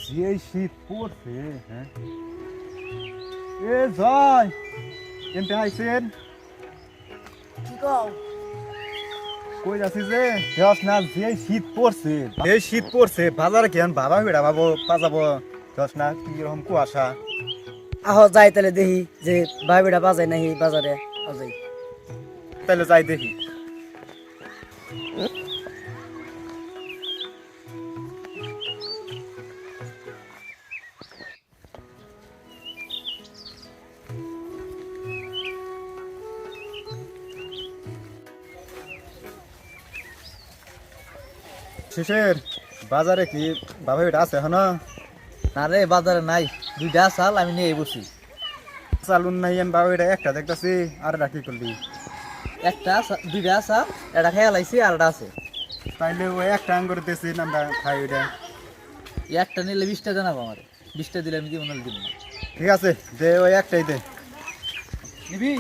যে শীত পড়ছে হ্যাঁ এ জয় কেমতে আইছেন কি কও কই যাচ্ছি যে দেখ না যে শীত পড়ছে এই শীত পড়ছে বাজারে কেন বাবা বেড়া ভাবো পাজাবো দেখ না কি রকম কুয়াশা আহ যাই তাহলে দেখি যে ভাই বেটা বাজাই নাহি বাজারে যাই তাহলে যাই দেখি শেষের বাজারে কি বাবা বেটা আছে এখন না রে বাজারে নাই দুইটা চাল আমি নিয়ে বসি চালুন নাই আমি বাবা বেটা একটা দেখতেছি আর এটা কি করলি একটা দুইটা চাল এটা খেয়াল আইছি আর এটা আছে তাইলে ওই একটা আঙ্গুর দিয়েছি আমরা খাই ওইটা একটা নিলে 20টা জানাবো আমার 20টা দিলে আমি দিব না দিব না ঠিক আছে দে ওই একটাই দে নিবি